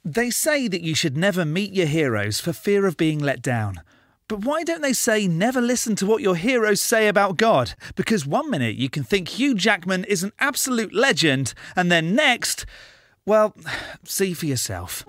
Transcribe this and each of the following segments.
They say that you should never meet your heroes for fear of being let down. But why don't they say never listen to what your heroes say about God? Because one minute you can think Hugh Jackman is an absolute legend, and then next, well, see for yourself.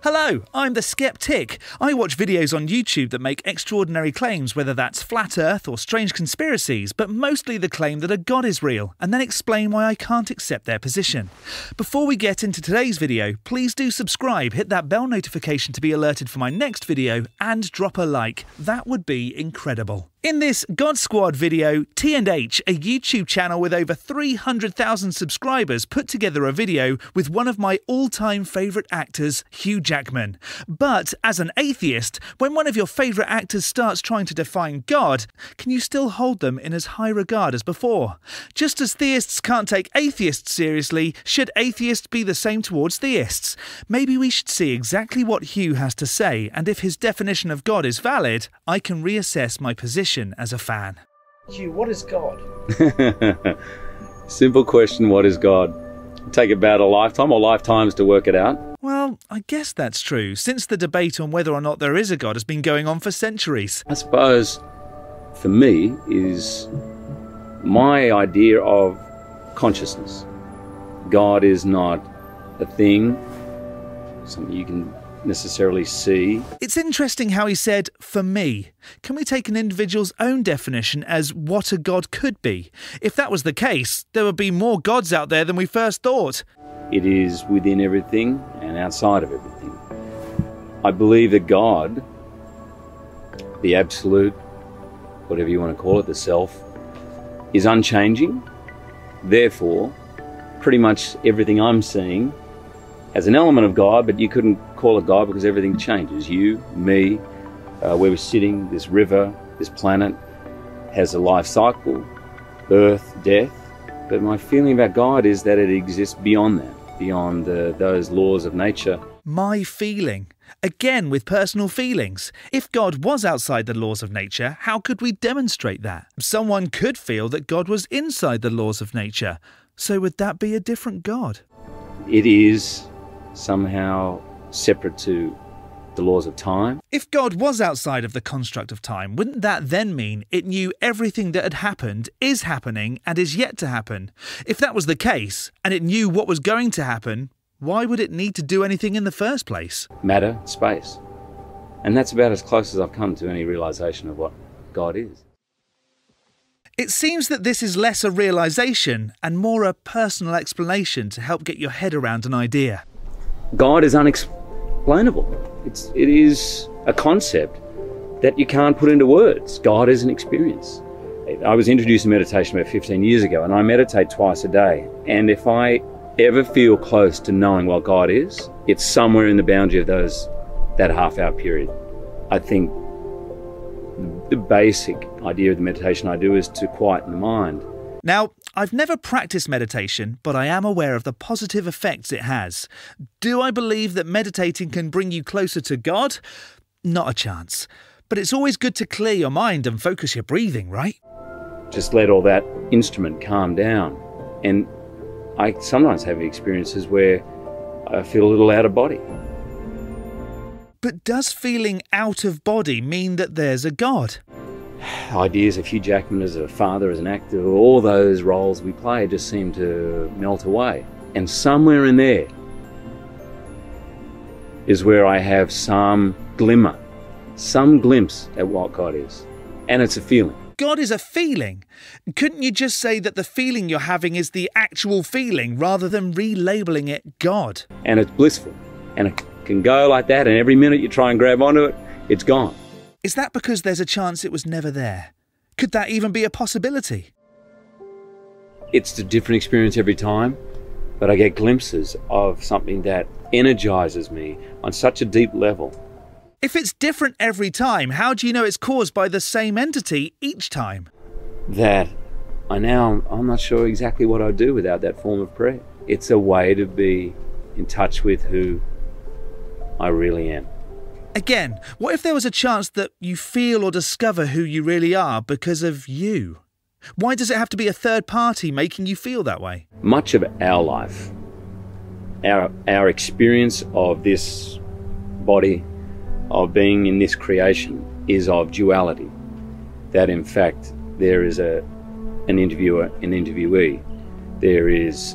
Hello, I'm the Skeptic. I watch videos on YouTube that make extraordinary claims, whether that's flat earth or strange conspiracies, but mostly the claim that a god is real, and then explain why I can't accept their position. Before we get into today's video, please do subscribe, hit that bell notification to be alerted for my next video, and drop a like. That would be incredible. In this God Squad video, T&H, a YouTube channel with over 300,000 subscribers, put together a video with one of my all-time favourite actors, Hugh Jackman. But as an atheist, when one of your favourite actors starts trying to define God, can you still hold them in as high regard as before? Just as theists can't take atheists seriously, should atheists be the same towards theists? Maybe we should see exactly what Hugh has to say, and if his definition of God is valid, I can reassess my position as a fan. Hugh, what is God? Simple question, what is God? Take about a lifetime or lifetimes to work it out. Well, I guess that's true, since the debate on whether or not there is a God has been going on for centuries. I suppose, for me, is my idea of consciousness. God is not a thing, something you can necessarily see. It's interesting how he said, for me. Can we take an individual's own definition as what a god could be? If that was the case, there would be more gods out there than we first thought. It is within everything and outside of everything. I believe that God, the absolute, whatever you want to call it, the self, is unchanging. Therefore, pretty much everything I'm seeing has an element of God, but you couldn't call it God because everything changes. You, me, where we're sitting, this river, this planet has a life cycle, birth, death. But my feeling about God is that it exists beyond that, beyond those laws of nature. My feeling. Again, with personal feelings. If God was outside the laws of nature, how could we demonstrate that? Someone could feel that God was inside the laws of nature. So would that be a different God? It is somehow separate to the laws of time. If God was outside of the construct of time, wouldn't that then mean it knew everything that had happened, is happening, and is yet to happen? If that was the case, and it knew what was going to happen, why would it need to do anything in the first place? Matter, space. And that's about as close as I've come to any realization of what God is. It seems that this is less a realization and more a personal explanation to help get your head around an idea. God is unexplainable. It is a concept that you can't put into words. God is an experience. I was introduced to meditation about 15 years ago, and I meditate twice a day. And if I ever feel close to knowing what God is, it's somewhere in the boundary of that half-hour period. I think the basic idea of the meditation I do is to quieten the mind. Now, I've never practiced meditation, but I am aware of the positive effects it has. Do I believe that meditating can bring you closer to God? Not a chance. But it's always good to clear your mind and focus your breathing, right? Just let all that instrument calm down. And I sometimes have experiences where I feel a little out of body. But does feeling out of body mean that there's a God? Ideas of Hugh Jackman as a father, as an actor, all those roles we play just seem to melt away. And somewhere in there is where I have some glimmer, some glimpse at what God is. And it's a feeling. God is a feeling. Couldn't you just say that the feeling you're having is the actual feeling rather than relabeling it God? And it's blissful. And it can go like that, and every minute you try and grab onto it, it's gone. Is that because there's a chance it was never there? Could that even be a possibility? It's a different experience every time, but I get glimpses of something that energizes me on such a deep level. If it's different every time, how do you know it's caused by the same entity each time? That I'm not sure exactly what I'd do without that form of prayer. It's a way to be in touch with who I really am. Again, what if there was a chance that you feel or discover who you really are because of you? Why does it have to be a third party making you feel that way? Much of our life, our experience of this body, of being in this creation, is of duality. That in fact there is an interviewer, an interviewee. There is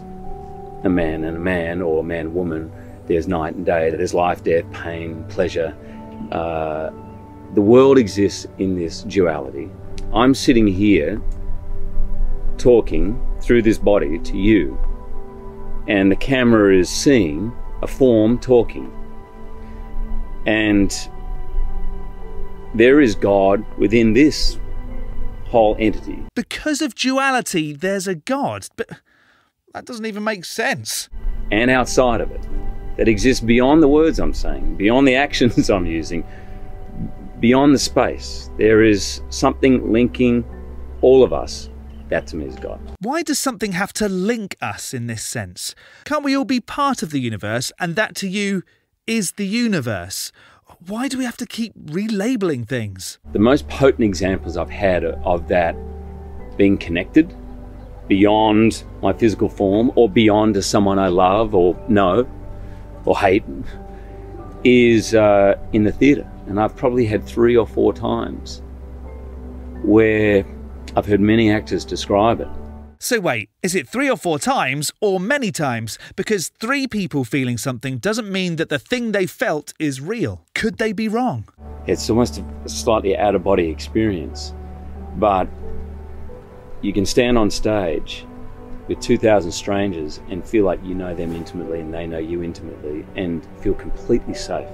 a man and a man, or a man, woman. There's night and day. There's life, death, pain, pleasure. The world exists in this duality. I'm sitting here talking through this body to you, and the camera is seeing a form talking. And there is God within this whole entity. Because of duality, there's a God. But that doesn't even make sense. And outside of it, that exists beyond the words I'm saying, beyond the actions I'm using, beyond the space. There is something linking all of us. That to me is God. Why does something have to link us in this sense? Can't we all be part of the universe, and that to you is the universe? Why do we have to keep relabeling things? The most potent examples I've had of that being connected beyond my physical form, or beyond to someone I love or know or hate, is in the theatre. And I've probably had 3 or 4 times where I've heard many actors describe it. So wait, is it 3 or 4 times, or many times? Because 3 people feeling something doesn't mean that the thing they felt is real. Could they be wrong? It's almost a slightly out-of-body experience. But you can stand on stage with 2,000 strangers and feel like you know them intimately and they know you intimately, and feel completely safe.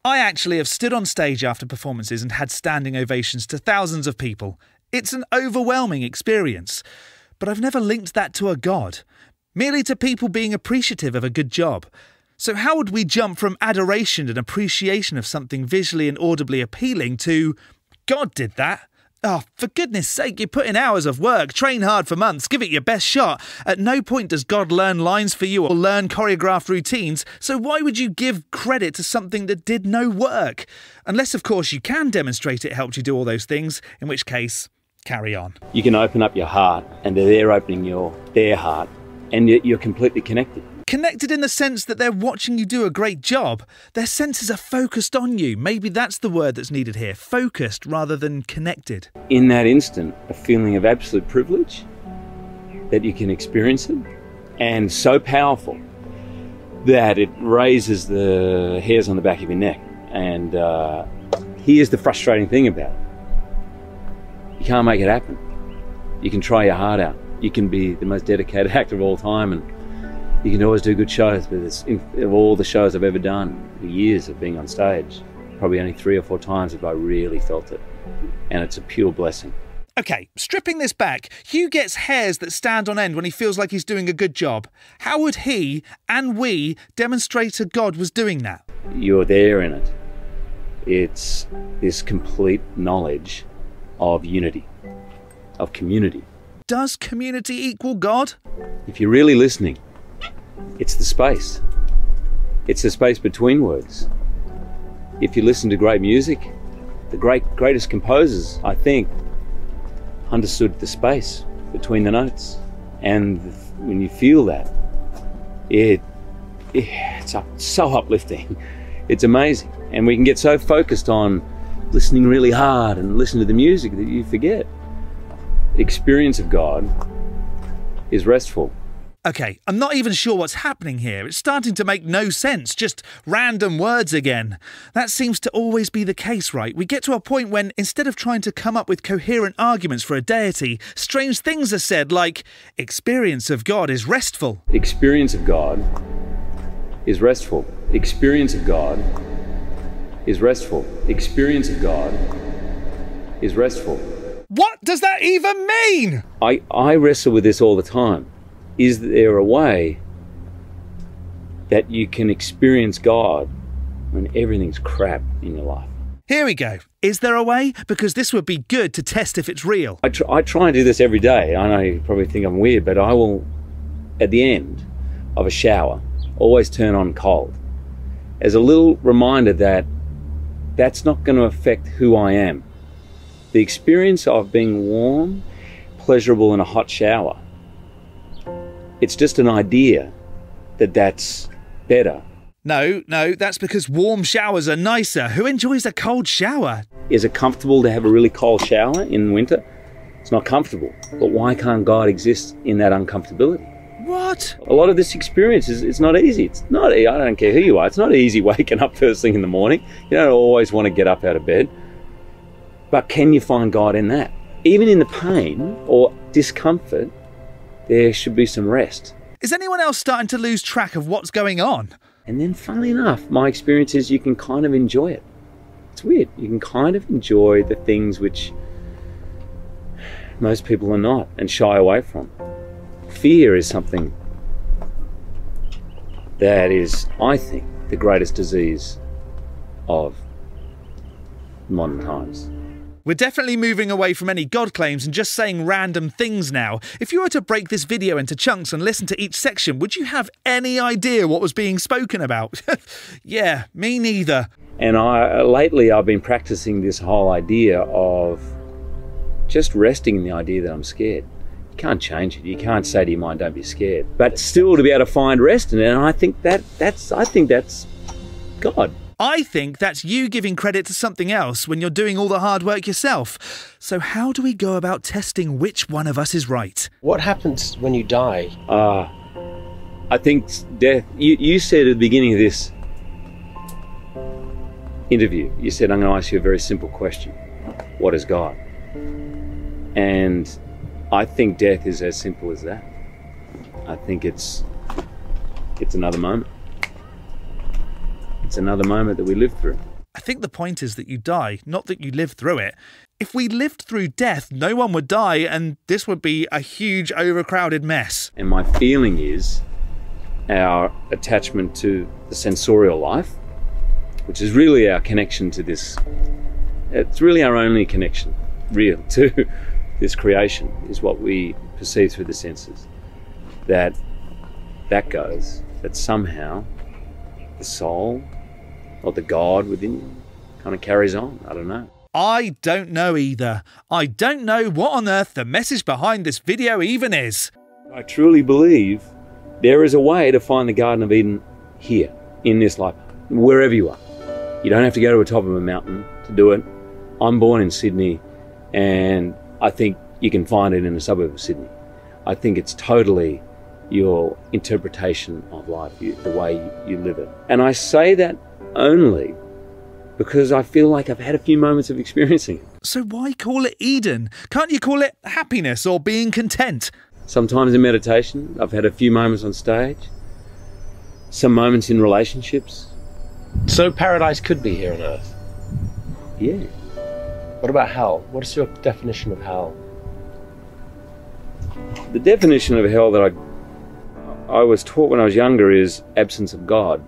I actually have stood on stage after performances and had standing ovations to thousands of people. It's an overwhelming experience. But I've never linked that to a God, merely to people being appreciative of a good job. So how would we jump from adoration and appreciation of something visually and audibly appealing to, God did that? Oh, for goodness sake, you put in hours of work, train hard for months, give it your best shot. At no point does God learn lines for you or learn choreographed routines, so why would you give credit to something that did no work? Unless, of course, you can demonstrate it helped you do all those things, in which case, carry on. You can open up your heart, and they're opening their heart, and you're completely connected. Connected in the sense that they're watching you do a great job. Their senses are focused on you. Maybe that's the word that's needed here. Focused rather than connected. In that instant, a feeling of absolute privilege that you can experience it, and so powerful that it raises the hairs on the back of your neck. And here's the frustrating thing about it. You can't make it happen. You can try your heart out. You can be the most dedicated actor of all time, and you can always do good shows, but of all the shows I've ever done, the years of being on stage, probably only 3 or 4 times have I really felt it. And it's a pure blessing. Okay, stripping this back, Hugh gets hairs that stand on end when he feels like he's doing a good job. How would he, and we, demonstrate a God was doing that? You're there in it. It's this complete knowledge of unity, of community. Does community equal God? If you're really listening, it's the space. It's the space between words. If you listen to great music, the greatest composers, I think, understood the space between the notes. And when you feel that, it's so uplifting. It's amazing. And we can get so focused on listening really hard and listening to the music that you forget. The experience of God is restful. Okay, I'm not even sure what's happening here. It's starting to make no sense, just random words again. That seems to always be the case, right? We get to a point when, instead of trying to come up with coherent arguments for a deity, strange things are said like, experience of God is restful. Experience of God is restful. Experience of God is restful. Experience of God is restful. What does that even mean? I wrestle with this all the time. Is there a way that you can experience God when everything's crap in your life? Here we go. Is there a way? Because this would be good to test if it's real. I try and do this every day. I know you probably think I'm weird, but I will, at the end of a shower, always turn on cold as a little reminder that that's not going to affect who I am. The experience of being warm, pleasurable in a hot shower. It's just an idea that that's better. No, that's because warm showers are nicer. Who enjoys a cold shower? Is it comfortable to have a really cold shower in winter? It's not comfortable. But why can't God exist in that uncomfortability? What? A lot of this experience it's not easy. It's not, I don't care who you are, it's not easy waking up first thing in the morning. You don't always want to get up out of bed. But can you find God in that? Even in the pain or discomfort, there should be some rest. Is anyone else starting to lose track of what's going on? And then, funnily enough, my experience is you can kind of enjoy it. It's weird. You can kind of enjoy the things which most people are not and shy away from. Fear is something that is, I think, the greatest disease of modern times. We're definitely moving away from any God claims and just saying random things now. If you were to break this video into chunks and listen to each section, would you have any idea what was being spoken about? Yeah, me neither. And lately I've been practicing this whole idea of just resting in the idea that I'm scared. You can't change it. You can't say to your mind, don't be scared. But still to be able to find rest in it, and I think that's God. I think that's you giving credit to something else when you're doing all the hard work yourself. So how do we go about testing which one of us is right? What happens when you die? I think death, you said at the beginning of this interview, you said, I'm going to ask you a very simple question. What is God? And I think death is as simple as that. I think it's another moment. It's another moment that we live through. I think the point is that you die, not that you live through it. If we lived through death, no one would die, and this would be a huge, overcrowded mess. And my feeling is our attachment to the sensorial life, which is really our connection to this, it's really our only connection, real, to this creation, is what we perceive through the senses. That goes, that somehow the soul, or the God within you, kind of carries on. I don't know. I don't know either. I don't know what on earth the message behind this video even is. I truly believe there is a way to find the Garden of Eden here, in this life, wherever you are. You don't have to go to the top of a mountain to do it. I'm born in Sydney, and I think you can find it in a suburb of Sydney. I think it's totally your interpretation of life, the way you live it. And I say that only because I feel like I've had a few moments of experiencing it. So why call it Eden? Can't you call it happiness or being content? Sometimes in meditation, I've had a few moments on stage, some moments in relationships. So paradise could be here on earth? Yeah. What about hell? What is your definition of hell? The definition of hell that I was taught when I was younger is absence of God.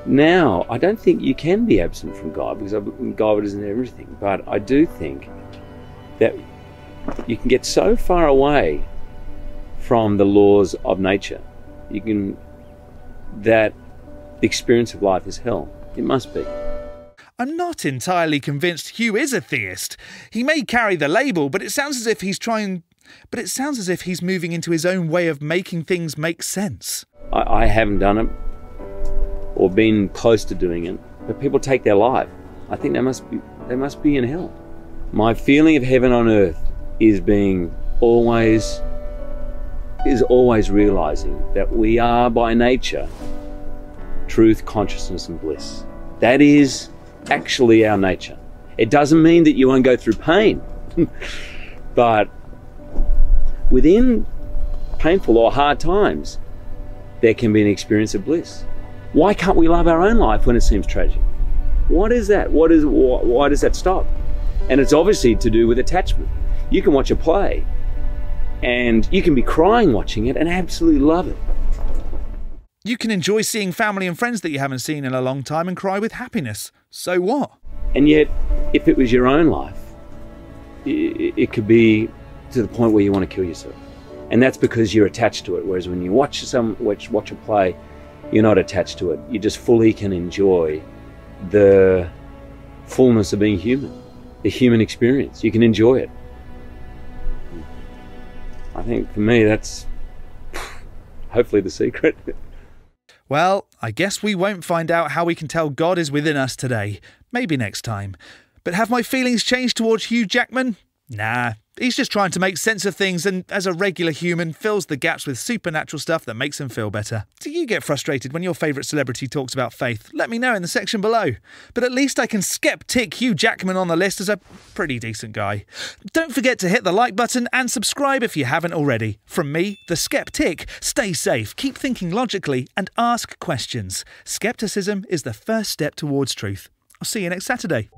Now, I don't think you can be absent from God, because God is in everything. But I do think that you can get so far away from the laws of nature, that the experience of life is hell. It must be. I'm not entirely convinced Hugh is a theist. He may carry the label, but it sounds as if he's moving into his own way of making things make sense. I haven't done it or been close to doing it, but people take their life. I think they must be in hell. My feeling of heaven on earth is always realizing that we are by nature truth, consciousness, and bliss. That is actually our nature. It doesn't mean that you won't go through pain, but within painful or hard times, there can be an experience of bliss. Why can't we love our own life when it seems tragic? What is that? Why does that stop? And it's obviously to do with attachment. You can watch a play and you can be crying watching it and absolutely love it. You can enjoy seeing family and friends that you haven't seen in a long time and cry with happiness. So what? And yet, if it was your own life, it could be to the point where you want to kill yourself. And that's because you're attached to it. Whereas when you watch a play, you're not attached to it. You just fully can enjoy the fullness of being human, the human experience. You can enjoy it. I think for me that's hopefully the secret. Well, I guess we won't find out how we can tell God is within us today. Maybe next time. But have my feelings changed towards Hugh Jackman? Nah, he's just trying to make sense of things and, as a regular human, fills the gaps with supernatural stuff that makes him feel better. Do you get frustrated when your favourite celebrity talks about faith? Let me know in the section below. But at least I can skep-tick Hugh Jackman on the list as a pretty decent guy. Don't forget to hit the like button and subscribe if you haven't already. From me, the Skep-Tick, stay safe, keep thinking logically and ask questions. Skepticism is the first step towards truth. I'll see you next Saturday.